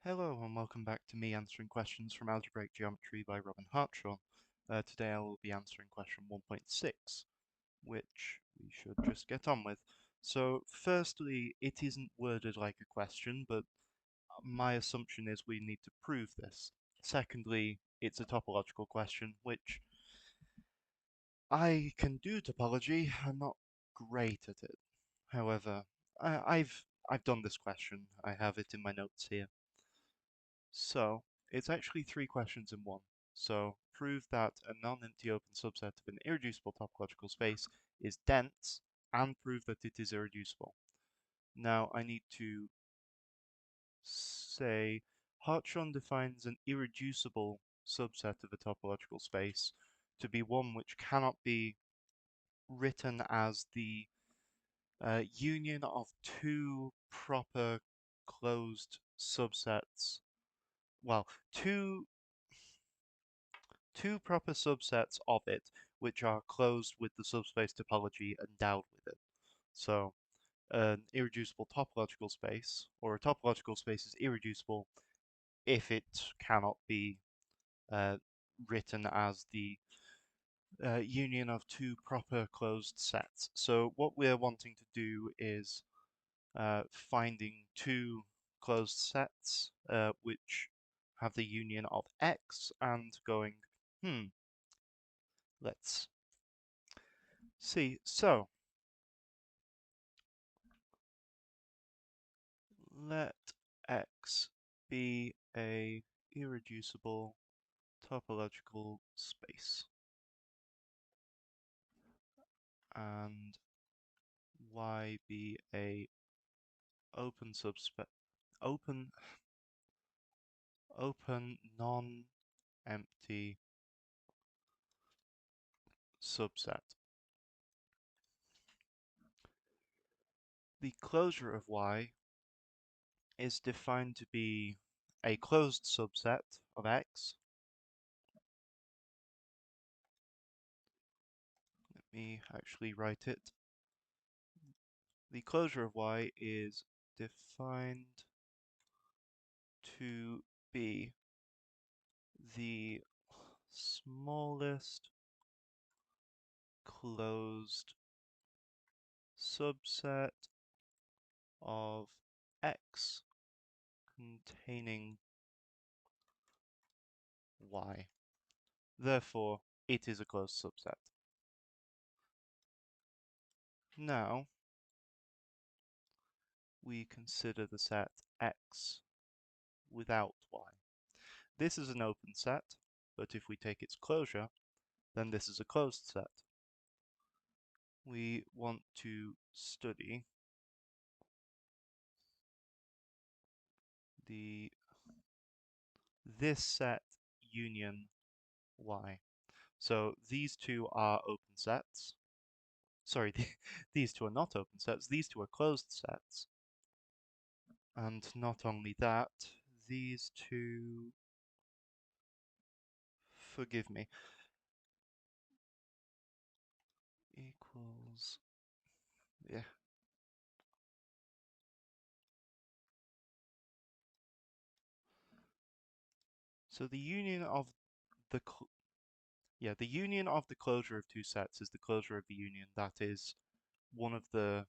Hello and welcome back to me answering questions from Algebraic Geometry by Robin Hartshorne. Today I will be answering question 1.6, which we should just get on with. So firstly, it isn't worded like a question, but my assumption is we need to prove this. Secondly, it's a topological question, which I can do topology, I'm not great at it. However, I've done this question, I have it in my notes here. So, it's actually three questions in one. So, prove that a non-empty open subset of an irreducible topological space is dense, and prove that it is irreducible. Now, I need to say Hartshorne defines an irreducible subset of a topological space to be one which cannot be written as the union of two proper closed subsets. Well, two proper subsets of it which are closed with the subspace topology endowed with it. So an irreducible topological space, or a topological space is irreducible if it cannot be uh, written as the union of two proper closed sets. So what we're wanting to do is finding two closed sets which have the union of X and going, let's see. So let X be a irreducible topological space and Y be a open subspace open open non-empty subset. The closure of Y is defined to be a closed subset of X. Let me actually write it. The closure of Y is defined to be the smallest closed subset of X containing Y. Therefore, it is a closed subset. Now, we consider the set X without Y. This is an open set, but if we take its closure, then this is a closed set. We want to study this set union Y. So these two are open sets. Sorry, these two are not open sets, these two are closed sets. And not only that, these two, forgive me, equals, yeah. So the union of the, the union of the closure of two sets is the closure of the union. That is one of the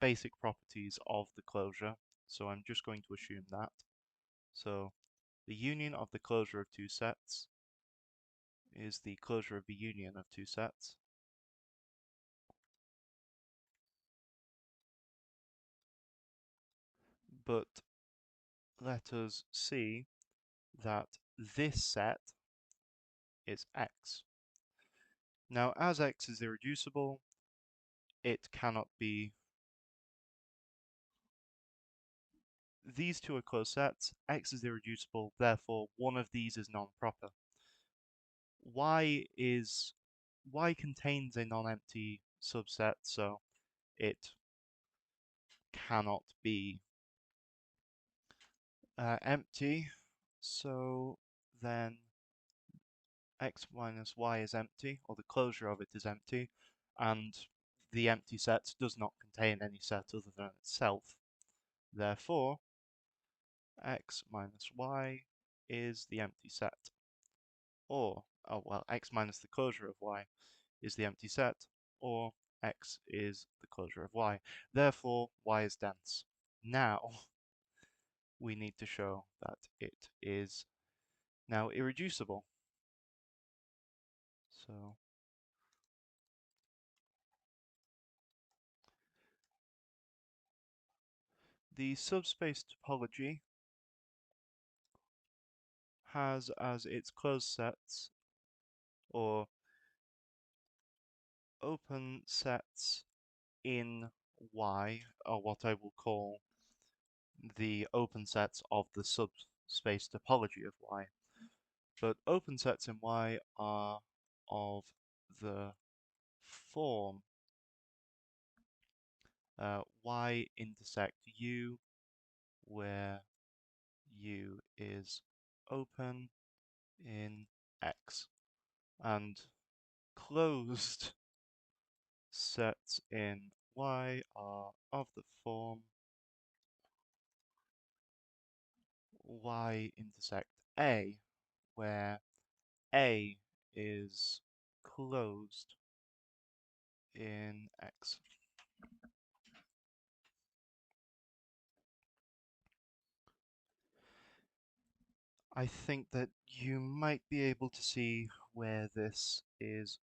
basic properties of the closure. So I'm just going to assume that. So the union of the closure of two sets is the closure of the union of two sets. But let us see that this set is X. Now, as X is irreducible, it cannot be. These two are closed sets. X is irreducible, therefore one of these is non-proper. Y contains a non-empty subset, so it cannot be empty. So then X minus Y is empty, or the closure of it is empty, and the empty set does not contain any set other than itself. Therefore, x minus y is the empty set. Or, oh well, x minus the closure of y is the empty set, or x is the closure of y. Therefore, y is dense. Now, we need to show that it is now irreducible. So, the subspace topology has as its closed sets, or open sets in Y, or what I will call the open sets of the subspace topology of Y. But open sets in Y are of the form Y intersect U, where U is open in X, and closed sets in Y are of the form Y intersect A, where A is closed in X. I think that you might be able to see where this is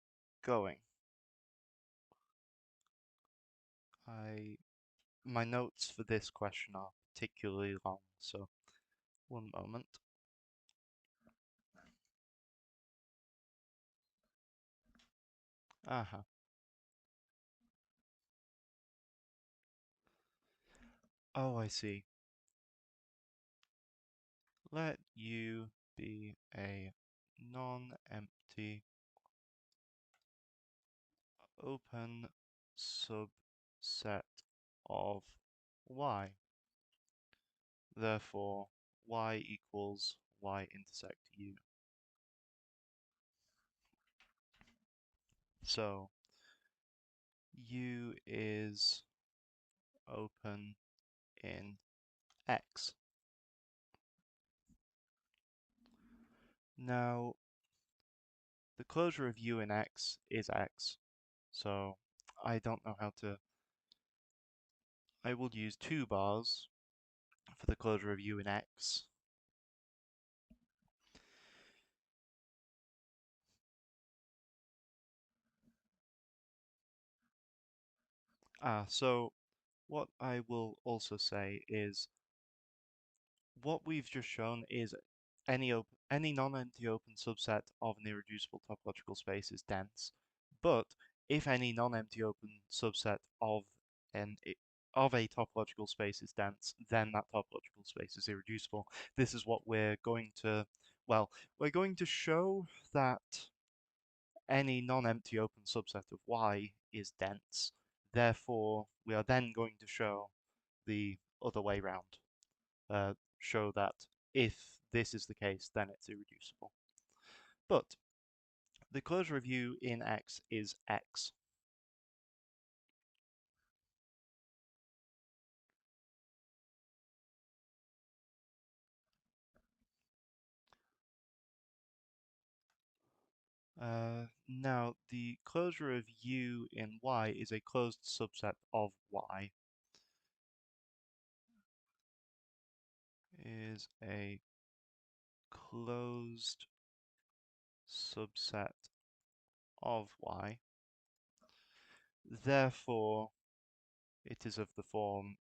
going. My notes for this question are particularly long, so one moment. Aha. Oh, I see. Let U be a non-empty open subset of Y. Therefore, Y equals Y intersect U. So, U is open in X. Now, the closure of U in X is X, so I don't know how to... I will use 2 bars for the closure of U in X. So what I will also say is what we've just shown is any non-empty open subset of an irreducible topological space is dense, but if any non-empty open subset an of a topological space is dense, then that topological space is irreducible. This is what we're going to, well, we're going to show that any non-empty open subset of Y is dense. Therefore, we are then going to show the other way round. Show that if this is the case, then it's irreducible. But the closure of U in X is X. Now, the closure of U in Y is a closed subset of Y. Is a closed subset of Y. Therefore, it is of the form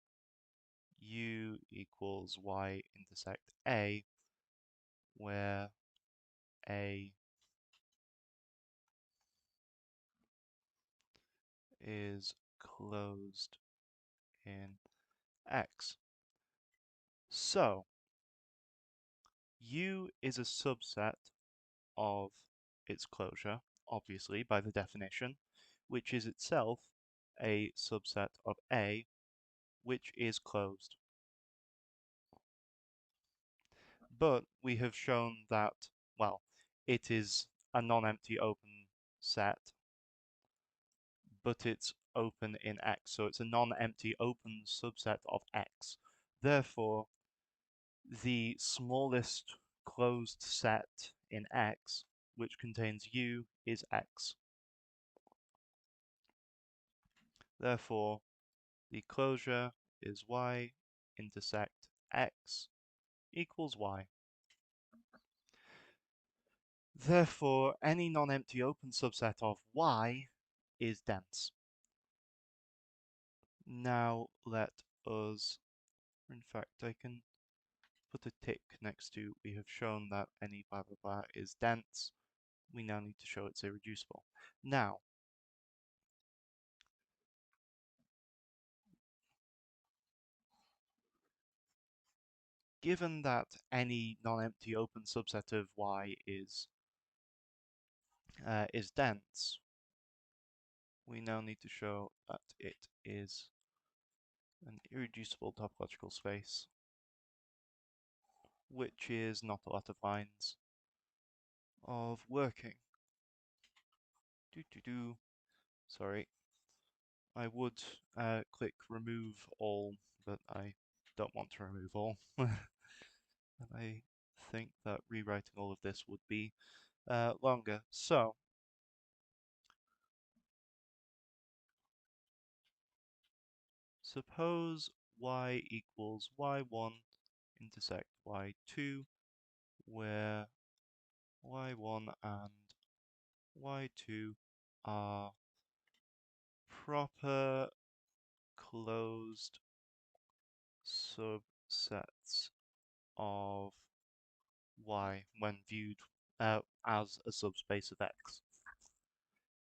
U equals Y intersect A, where A is closed in X. So, U is a subset of its closure, obviously, by the definition, which is itself a subset of A, which is closed. But we have shown that, well, it is a non-empty open set, but it's open in X, so it's a non-empty open subset of X. Therefore, the smallest closed set in X, which contains U, is X. Therefore, the closure is Y intersect X equals Y. Therefore, any non-empty open subset of Y is dense. Now let us, in fact, I can put a tick next to we have shown that any blah blah blah is dense. We now need to show it's irreducible. Now, given that any non-empty open subset of Y is dense, we now need to show that it is an irreducible topological space, which is not a lot of lines of working. Sorry. I would click remove all, but I don't want to remove all. And I think that rewriting all of this would be longer. So, suppose y equals y1 intersect y2, where y1 and y2 are proper closed subsets of Y when viewed as a subspace of X,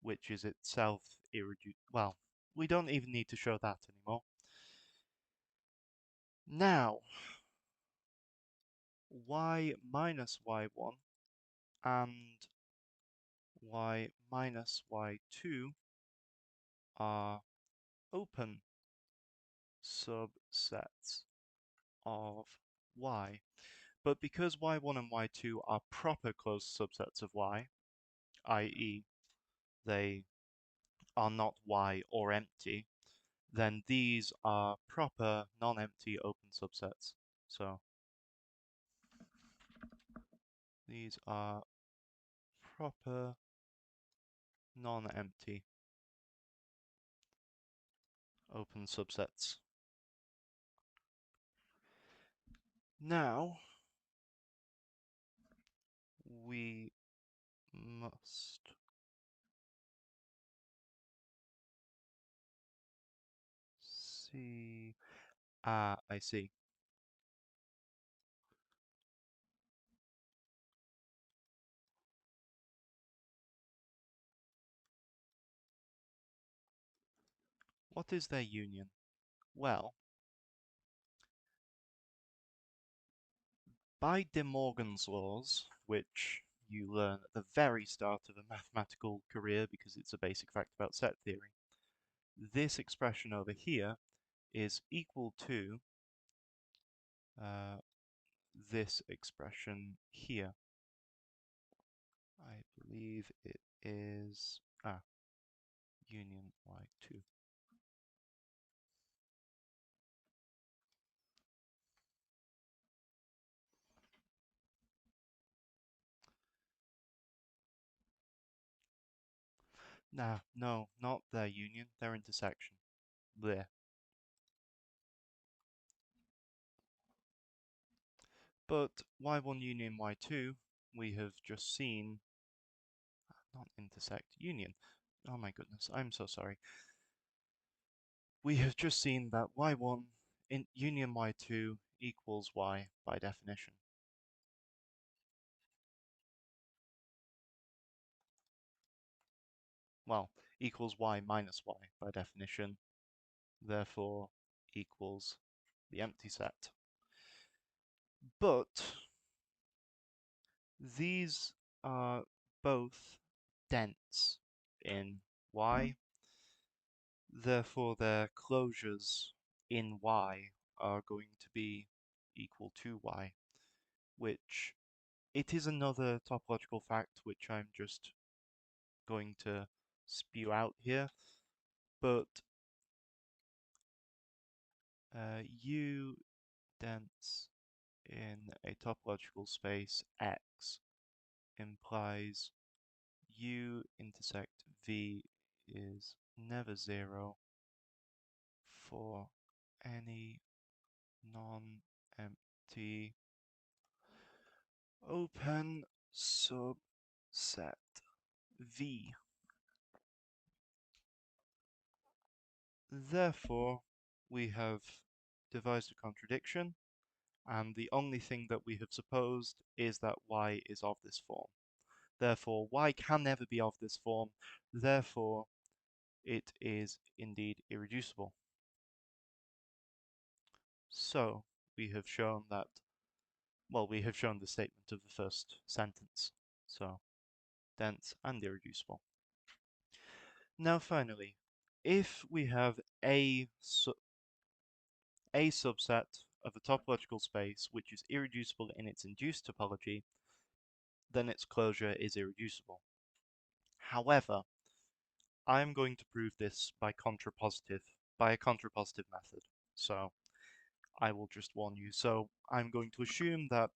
which is itself irreducible. Well, we don't even need to show that anymore. Now, Y minus Y1 and Y minus Y2 are open subsets of Y. But because Y1 and Y2 are proper closed subsets of Y, i.e. they are not Y or empty, then these are proper non-empty open subsets. So these are proper non-empty open subsets. Now we must see. I see. What is their union? Well, by De Morgan's laws, which you learn at the very start of a mathematical career because it's a basic fact about set theory, this expression over here is equal to this expression here. I believe it is union y2. Nah, no, not their union, their intersection. There. But y1 union y2, we have just seen, not intersect, union. Oh my goodness, I'm so sorry. We have just seen that y1 in union y2 equals y by definition. Well, equals y minus y by definition, therefore equals the empty set. But these are both dense in Y, therefore their closures in Y are going to be equal to Y, which it is another topological fact which I'm just going to spew out here, but U dense in a topological space X implies U intersect V is never zero for any non-empty open subset V. Therefore, we have devised a contradiction, and the only thing that we have supposed is that Y is of this form. Therefore, Y can never be of this form. Therefore, it is indeed irreducible. So, we have shown that, well, we have shown the statement of the first sentence. So, dense and irreducible. Now, finally, if we have a subset of a topological space which is irreducible in its induced topology, then its closure is irreducible. However, I'm going to prove this by a contrapositive method. So I will just warn you. So I'm going to assume that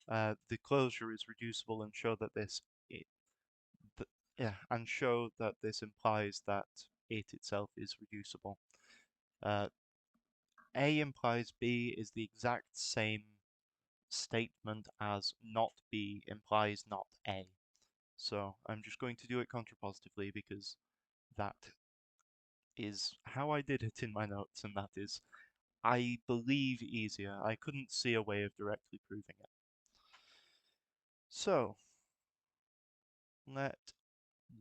the closure is reducible and show that this implies that it itself is reducible. A implies B is the exact same statement as not B implies not A. So I'm just going to do it contrapositively because that is how I did it in my notes, and that is, I believe, easier. I couldn't see a way of directly proving it. So let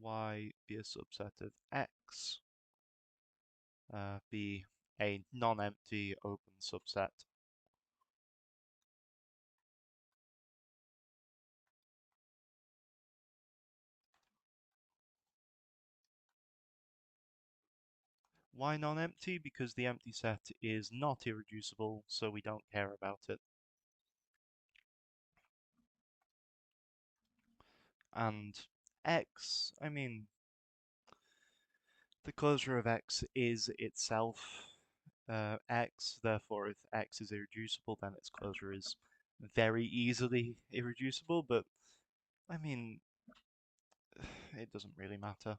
Y be a subset of X, be a non-empty open subset. Why non-empty? Because the empty set is not irreducible, so we don't care about it. And X, I mean, the closure of X is itself X, therefore if X is irreducible, then its closure is very easily irreducible, but I mean, it doesn't really matter.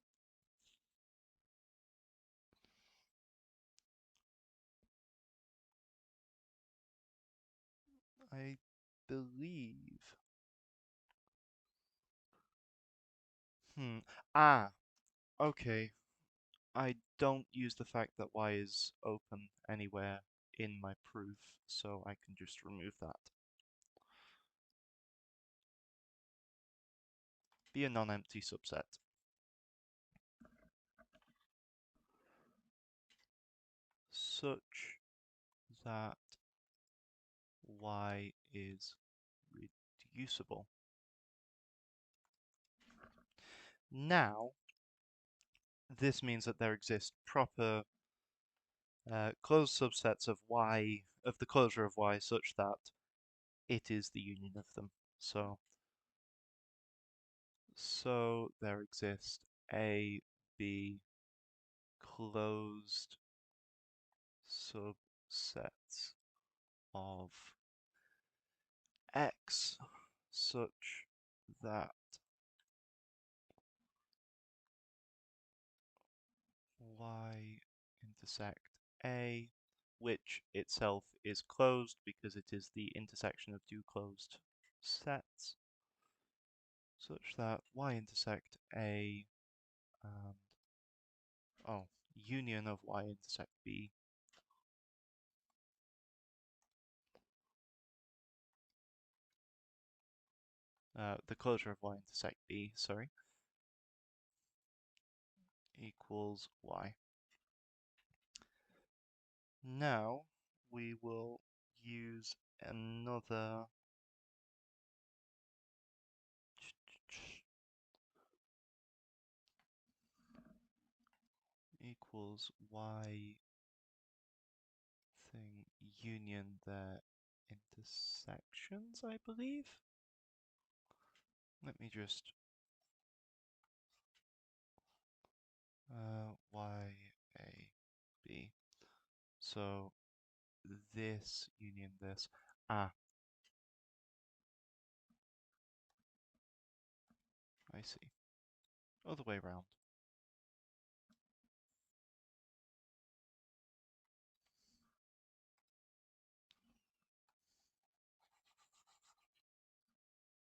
I believe. Okay. I don't use the fact that Y is open anywhere in my proof, so I can just remove that. Be a non-empty subset. Such that Y is reducible. Now, this means that there exist proper closed subsets of Y, of the closure of Y, such that it is the union of them. So there exist A, B, closed subsets of X such that Y intersect A, which itself is closed because it is the intersection of two closed sets, such that Y intersect A and union of Y intersect B the closure of Y intersect B, sorry, equals Y. Now we will use another equals Y thing union their intersections, I believe. Let me just Y A B. So this union this. I see. Other way round.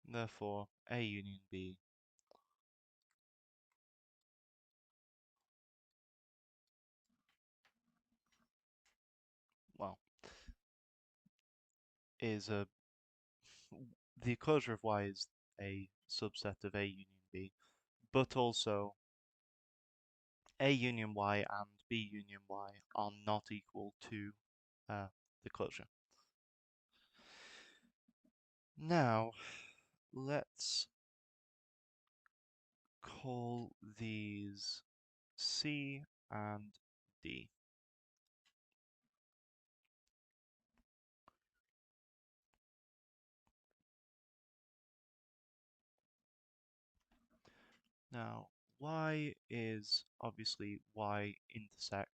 Therefore, A union B, well, is the closure of Y is a subset of A union B, but also A union Y and B union Y are not equal to the closure. Now, let's call these C and D. Now, Y is obviously Y intersect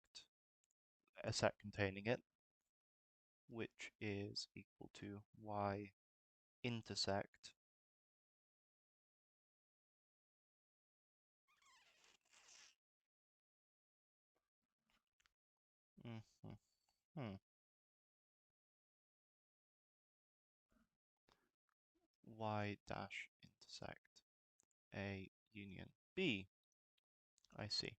a set containing it, which is equal to Y intersect mhm, hmm, Y dash intersect A union B. I see.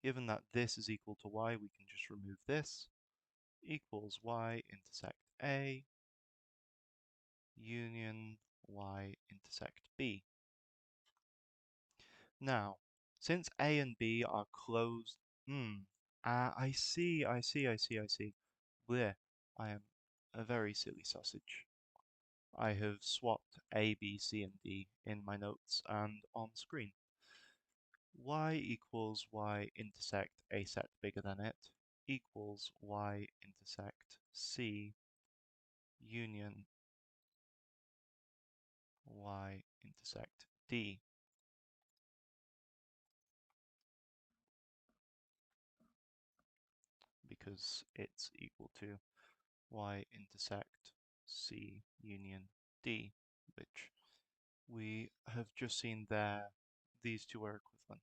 Given that this is equal to Y, we can just remove this. Equals Y intersect A union Y intersect B. Now, since A and B are closed, I see, I see, I see, I see. Bleh, I am a very silly sausage. I have swapped A, B, C, and D in my notes and on screen. Y equals Y intersect a set bigger than it equals Y intersect C union Y intersect D. Because it's equal to Y intersect C union D, which we have just seen there, these two are equivalent.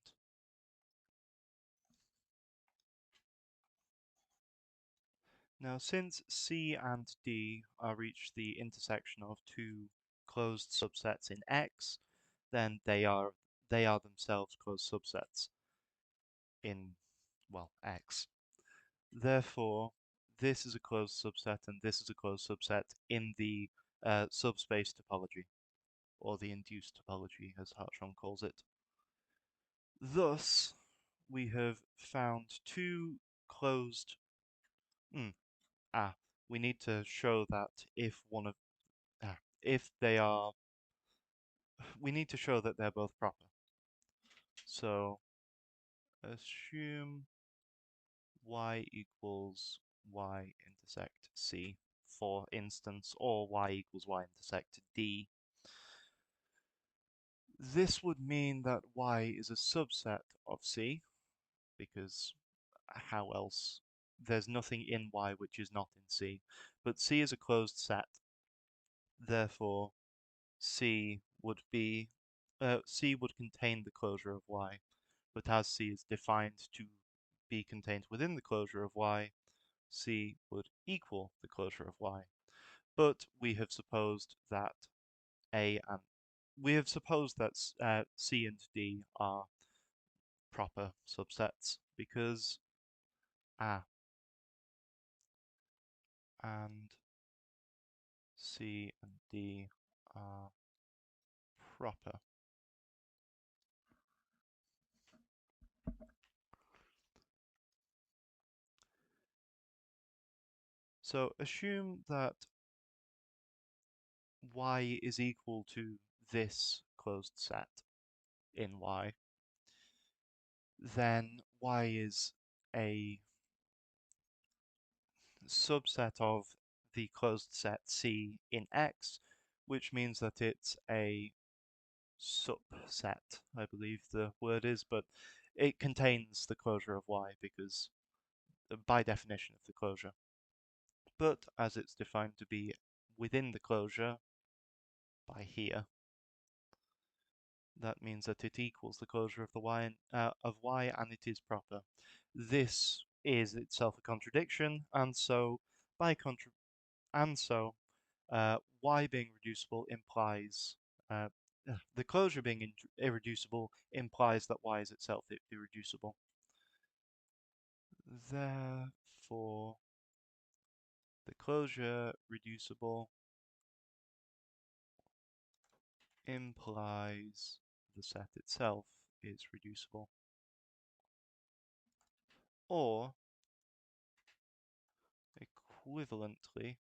Now, since C and D are reached the intersection of two closed subsets in X, then they are themselves closed subsets in, well, X. Therefore, this is a closed subset and this is a closed subset in the subspace topology, or the induced topology as Hartshorne calls it. Thus, we have found two closed. We need to show that if one of if they are, we need to show that they're both proper. So assume Y equals Y intersect C, for instance, or Y equals Y intersect D. This would mean that Y is a subset of C, because how else? There's nothing in Y which is not in C. But C is a closed set, therefore C would contain the closure of Y, but as C is defined to be contained within the closure of Y, C would equal the closure of Y. But we have supposed that C and D are proper subsets because and C and D are proper. So assume that Y is equal to this closed set in Y, then Y is a subset of the closed set C in X, which means that it's a subset, I believe the word is, but it contains the closure of Y because by definition of the closure. But as it's defined to be within the closure by here, that means that it equals the closure of the y and it is proper. This is itself a contradiction, and so by contra and so y being reducible implies uh, the closure being irreducible implies that y is itself irreducible. Therefore, the closure reducible implies the set itself is reducible. Or, equivalently,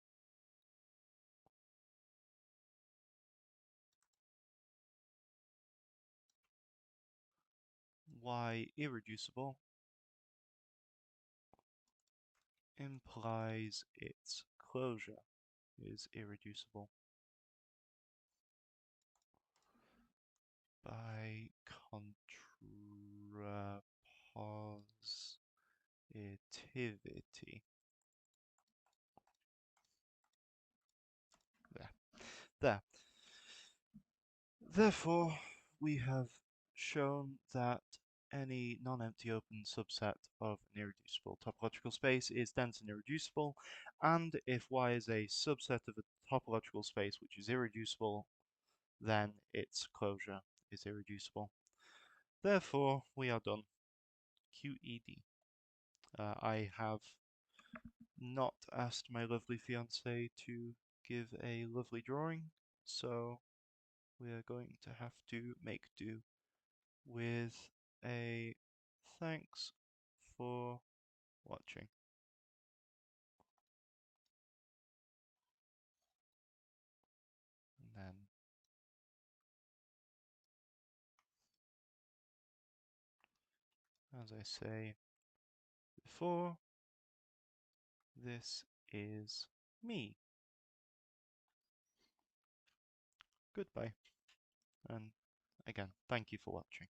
y irreducible implies its closure is irreducible. By contrapositivity. There. There. Therefore, we have shown that any non-empty open subset of an irreducible topological space is dense and irreducible, and if Y is a subset of a topological space which is irreducible, then its closure is irreducible. Therefore, we are done. QED. I have not asked my lovely fiancée to give a lovely drawing, so we are going to have to make do with a thanks for watching. And then as I say before, this is me. Goodbye. And again, thank you for watching.